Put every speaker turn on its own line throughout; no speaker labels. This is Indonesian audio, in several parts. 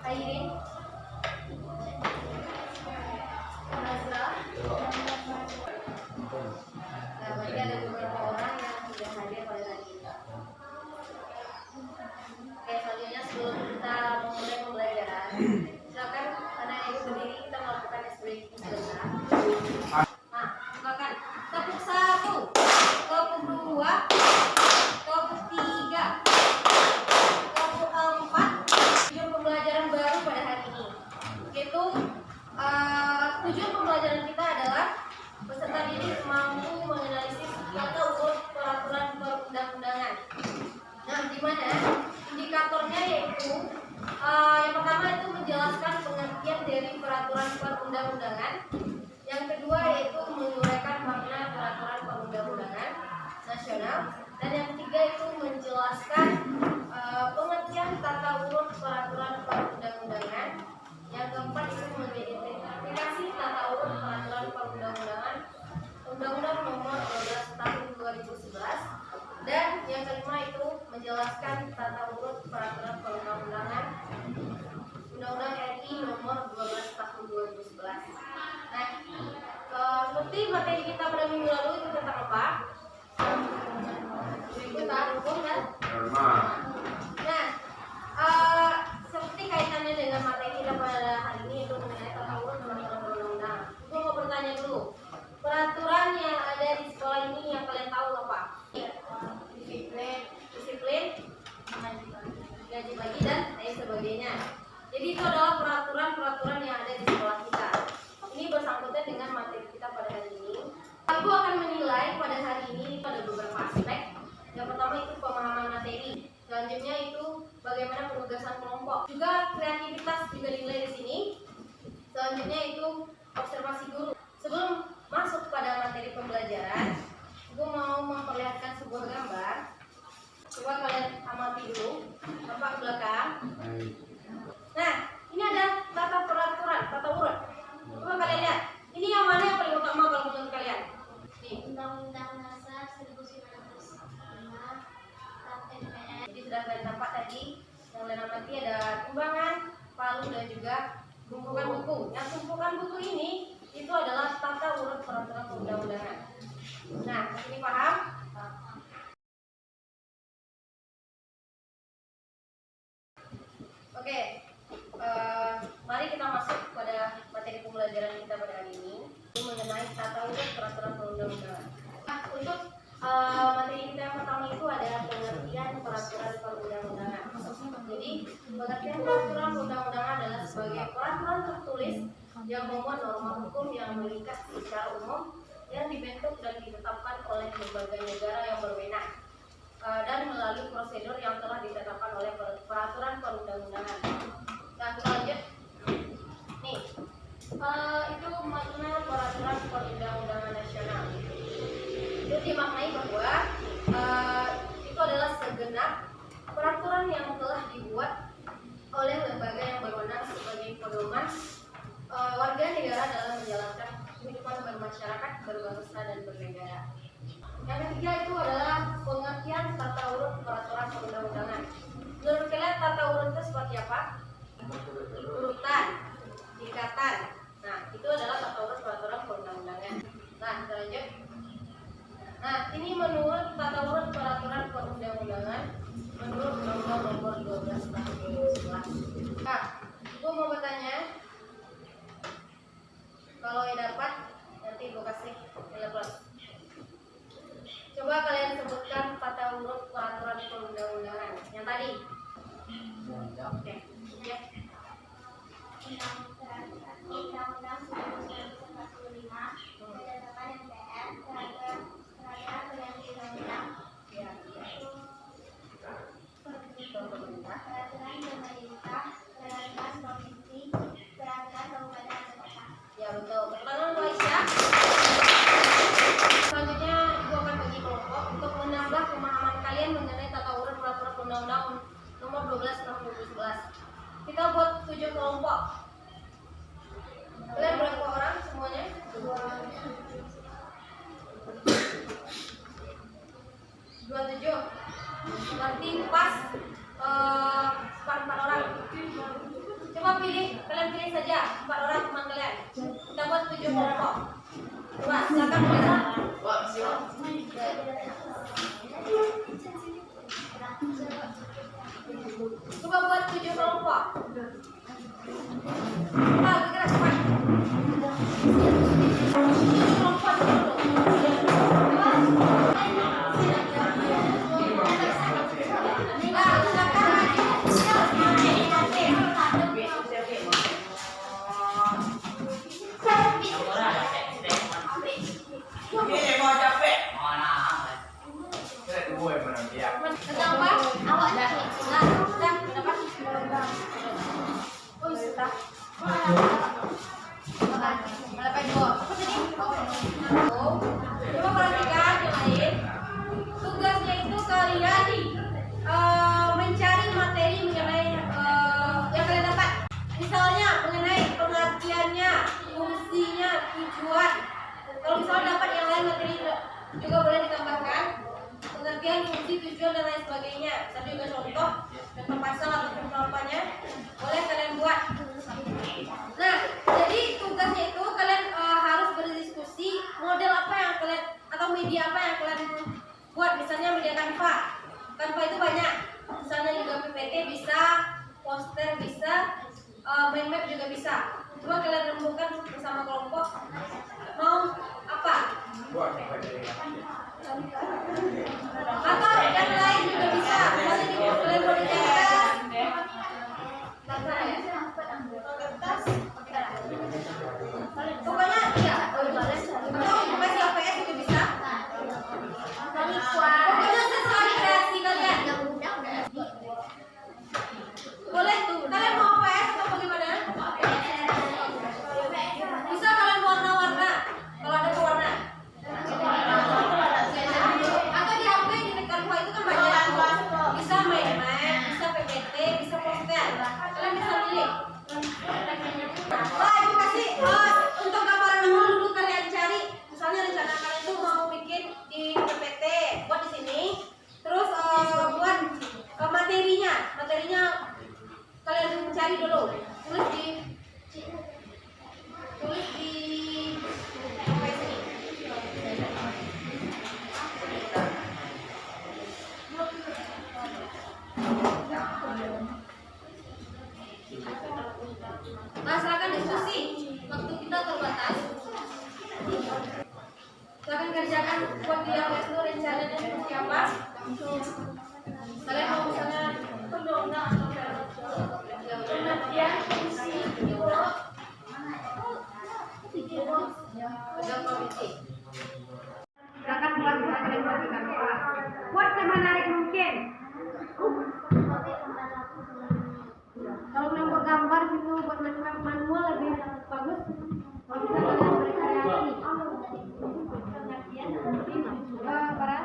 Airin, Nazra. Nah, berarti ada beberapa orang yang sudah hadir pada hari ini. Oke, selanjutnya sebelum kita memulai pembelajaran, silakan anak ibu berdiri, kita melakukan ekspresi sebentar. Nah, silakan. Tepuk 1, tepuk 2, tepuk 3, tepuk 4. Tujuan pembelajaran baru pada hari ini. Yaitu tujuan pembelajaran kita adalah peserta didik mampu menganalisis tata urut peraturan perundang-undangan. Nah, di mana indikatornya yaitu yang pertama itu menjelaskan pengertian dari peraturan perundang-undangan. Yang kedua yaitu menguraikan makna peraturan perundang-undangan nasional. Dan yang ketiga itu menjelaskan pengertian tata urut peraturan perundang-undangan. Yang keempat itu mengidentifikasi tata urut peraturan perundang-undangan Undang-Undang Nomor 12 Tahun 2011. Dan yang kelima itu menjelaskan tata urut peraturan perundang-undangan Undang-Undang RI Nomor 12 Tahun 2011. Nah, seperti materi kita pada minggu lalu itu tentang apa? Ikutan hukum kan? Nah, seperti kaitannya dengan materi kita pada hari ini itu mengenai tata urut peraturan perundang-undangan. Gue mau bertanya dulu, peraturan yang ada di sekolah ini yang kalian tahu apa? Disiplin, gaji bagi dan lain sebagainya. Jadi itu adalah peraturan-peraturan yang ada di sekolah kita. Ini bersangkutan dengan materi kita pada hari ini. Aku akan menilai pada hari ini ada beberapa aspek. Yang pertama itu pemahaman materi. Selanjutnya itu bagaimana penugasan kelompok. Juga kreativitas juga dinilai di sini. Selanjutnya itu observasi guru. Sebelum masuk pada materi pembelajaran, gue mau memperlihatkan sebuah gambar. Coba kalian amati dulu. Nampak ke belakang. Nah, ini ada tata peraturan, tata urut. Coba kalian lihat. Ini yang mana yang paling utama kalau menurut kalian?
Undang-Undang Dasar 1945 KPPN.
Jadi sudah kalian nampak tadi yang kalian amati ada timbangan, palu dan juga tumpukan buku. Yang tumpukan buku ini itu adalah tata urut peraturan perundang-undangan. Nah, ini paham? Oke, mari kita masuk pada materi pembelajaran kita pada hari ini mengenai tata urut peraturan perundang-undangan. Nah, untuk materi kita yang pertama itu ada pengertian peraturan perundang-undangan. Jadi, pengertian peraturan perundang-undangan adalah sebagai peraturan tertulis yang memuat norma hukum yang mengikat secara umum yang dibentuk dan ditetapkan oleh lembaga negara yang berwenang dan melalui prosedur yang telah ditetapkan oleh peraturan perundang-undangan. Nah, lanjut. Nih, itu makna peraturan perundang-undangan nasional. Itu dimaknai bahwa itu adalah segenap peraturan yang telah dibuat oleh lembaga yang berwenang sebagai pedoman warga negara dalam menjalankan kehidupan bermasyarakat, berbangsa dan bernegara. Yang ketiga itu adalah pengertian tata urut peraturan perundang-undangan. Menurut kalian tata urut itu seperti apa? Urutan, tingkatan. Nah, itu adalah tata urut peraturan perundang-undangan. Nah, kita lanjut. Nah, ini menurut tata urut peraturan perundang-undangan menurut Undang-Undang Nomor 12 Tahun 2011. Nah, Ibu mau bertanya. Kalau yang dapat nanti Ibu kasih nilai plus. Coba kalian sebutkan tata urut peraturan perundang-undangan yang tadi. Oke. Ya.
Undang-Undang 1945 berdasarkan MPR peraturan pengganti undang-undang.
Ya.
Peraturan pemerintah, peraturan provinsi, peraturan kabupaten atau kota.
Ya betul. Pertanyaan Bu Aisyah. Selanjutnya Ibu akan bagi kelompok untuk menambah pemahaman kalian mengenai tata urut peraturan perundang-undangan Nomor 12 Tahun 2011. Kita buat 7 kelompok. Kalian berapa orang semuanya? 27. Berarti pas empat orang. Coba kalian pilih saja 4 orang teman kalian. Kita buat 7 kelompok. Coba silakan mulai. Coba buat 7 kelompok. Bergerak cepat. 7 kelompok dulu. Coba perhatikan yang lain. Tugasnya itu kalian mencari materi mengenai yang kalian dapat. Misalnya mengenai pengertiannya, fungsinya, tujuan. Kalau misalnya dapat yang lain materi juga boleh ditambahkan. Pengertian, fungsi, tujuan dan lain sebagainya. Saya juga contoh pasal atau penerapannya boleh kalian buat. Nah, jadi tugasnya itu kalian harus berdiskusi model apa yang kalian atau media apa yang kalian buat. Misalnya media Canva. Canva itu banyak. Misalnya juga PPT bisa, poster bisa, mind map juga bisa. Coba kalian rembukan bersama kelompok. Mau apa? Atau yang lain juga bisa. Misalnya di kalian mau dicetak. Pokoknya iya. Atau masih APS juga bisa. Pokoknya sesuai kreasi kalian. Boleh tuh. Kalian mau APS atau bagaimana? Bisa kalian warna-warna. Kalau ada pewarna. Atau di HP di Canva itu kan banyak. Bisa mind map, bisa PPT, bisa poster. Kalian bisa pilih. Ibu kasih untuk gambaran awal dulu kalian cari. Misalnya rencana kalian itu mau bikin di PPT, buat di sini. Terus buat materinya kalian cari dulu. Tulis di apa sini. Nah, silakan diskusi. Waktu kita terbatas. Silakan kerjakan buat dia dulu rencananya seperti apa. Kalian mau misalnya pendongeng atau pengertian fungsi silakan buat kalian buat semenarik mungkin. Kalau membuat gambar gitu buat manual lebih bagus. Kalau bisa kalian berkreasi. Para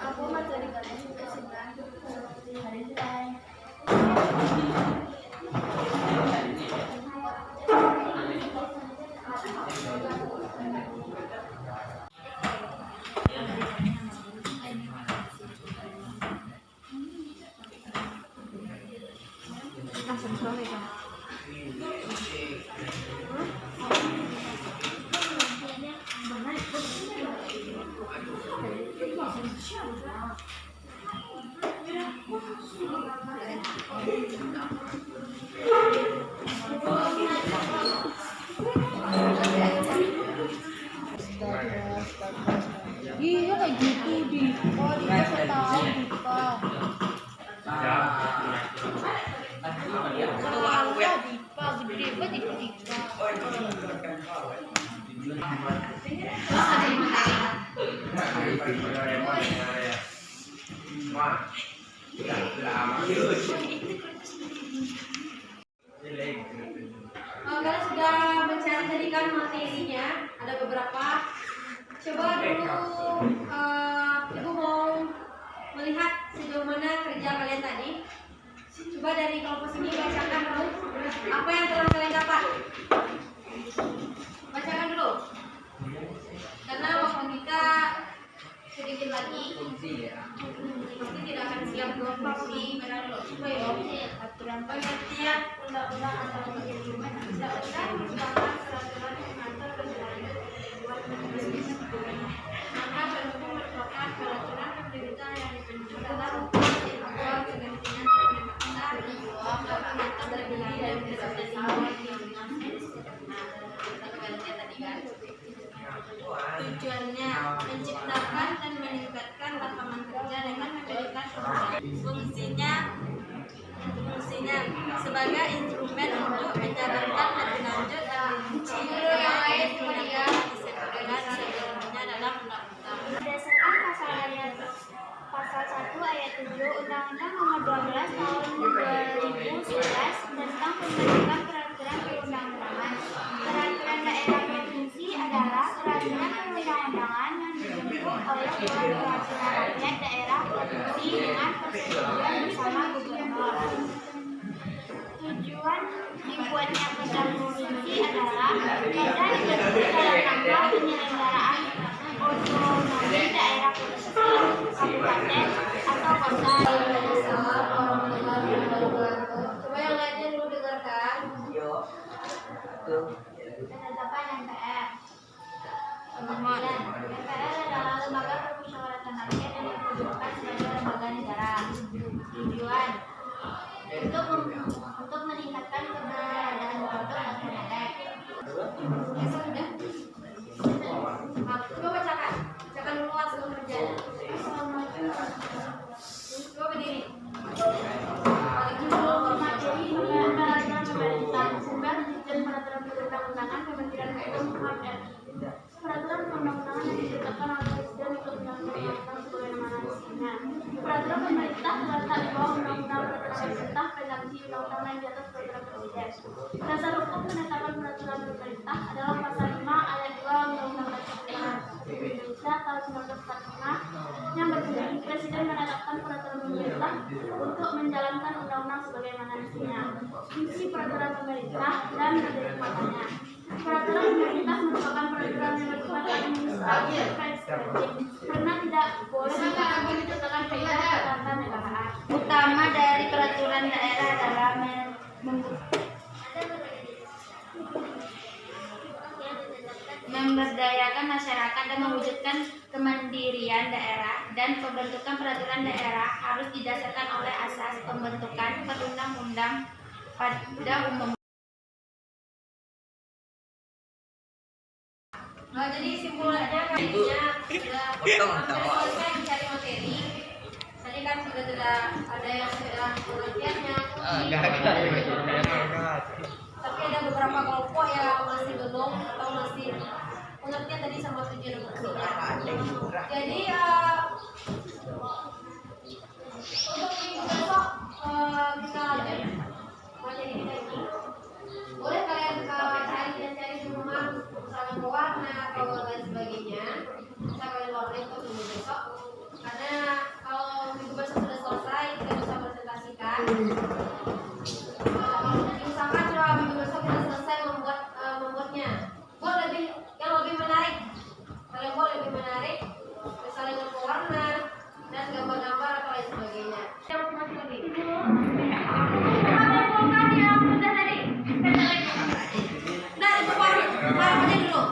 aku mau cari
Iya kayak gitu Dika, Dika tahu Dika. Kalau Dika gede banget Dika.
Terus materi kalian sudah mencari tadi kan materinya, ada beberapa. Coba dulu ibu mau melihat sejauh mana kerja kalian tadi. Coba dari kelompok sini bacakan dulu apa yang telah kalian dapat. Bacakan dulu. Karena waktu kita sedikit lagi, pasti tidak akan siap dua fungsi. Benar dulu. Coba ya. Aturan pengertian undang-undang atau instrumen undang-undang merupakan peraturan pengatur berlanjut maka pendukung merupakan peraturan pemerintah yang dibentuk dalam ketentuan kegentingan pemerintah untuk mengatur terdiri dari berbagai tujuannya menciptakan dan meningkatkan lapangan kerja dengan memberikan fungsinya sebagai instrumen untuk menjalankan lebih lanjut dan merinci kegiatan disebutkan sebelumnya dalam undang-undang.
Berdasarkan pasal 1 ayat 7 Undang-Undang Nomor 12 Tahun 2011 tentang pembentukan peraturan perundang-undangan. Peraturan daerah provinsi adalah peraturan perundang-undangan yang dibentuk oleh Dewan Perwakilan Rakyat Daerah Provinsi dengan persetujuan bersama gubernur. Tujuan dibuatnya perda provinsi adalah perda dibentuk dalam rangka penyelenggaraan otonomi daerah provinsi, kabupaten, atau kota.
Coba yang lainnya dulu dengarkan.
Penetapan MPR. MPR adalah lembaga permusyawaratan rakyat yang diperuntukkan sebagai lembaga negara. Tujuan untuk meningkatkan keberadaan produk atau merek.
Sudah. Coba bacakan dulu hasil kerjanya. Coba berdiri.
Materi peraturan pemerintah sumber dan peraturan perundang-undangan Kementerian Hukum dan peraturan perundang-undangan yang ditetapkan oleh Presiden untuk menjalankan sebagaimana mestinya. Peraturan pemerintah terletak di bawah Undang-Undang Peraturan Pemerintah Pengganti Undang-Undang yang di atas Peraturan Presiden. Dasar hukum penetapan peraturan pemerintah adalah pasal 5 ayat 2 Undang-Undang Dasar Indonesia tahun 1945 yang berbunyi Presiden menetapkan peraturan pemerintah untuk menjalankan undang-undang sebagaimana mestinya. Fungsi peraturan pemerintah dan ketentuannya. Peraturan pemerintah merupakan peraturan yang bersifat administratif karena tidak boleh ditetapkan kaidah ketatanegaraan. Utama dari peraturan daerah adalah memberdayakan masyarakat dan mewujudkan kemandirian daerah, dan pembentukan peraturan daerah harus didasarkan oleh asas pembentukan perundang-undang pada umumnya.
Jadi simpulannya kayaknya sudah selesai mencari materi. Tadi kan sudah ada yang sudah pengertiannya. Tapi ada beberapa kelompok yang masih belum atau masih pengertian tadi sama tujuan fungsinya. Jadi untuk minggu besok kita lanjut materi kita ini. Boleh kalian cari di rumah misalnya pewarna atau lain sebagainya. Bisa kalian warnai untuk minggu besok. Karena kalau minggu besok sudah selesai kita bisa presentasikan. Misalkan kalau minggu besok kita selesai membuatnya, buat yang lebih menarik. Kalian buat lebih menarik, misalnya dengan pewarna dan gambar-gambar atau lain sebagainya. Yang masih lebih. Yang sudah tadi. Nah, itu baru aja dulu.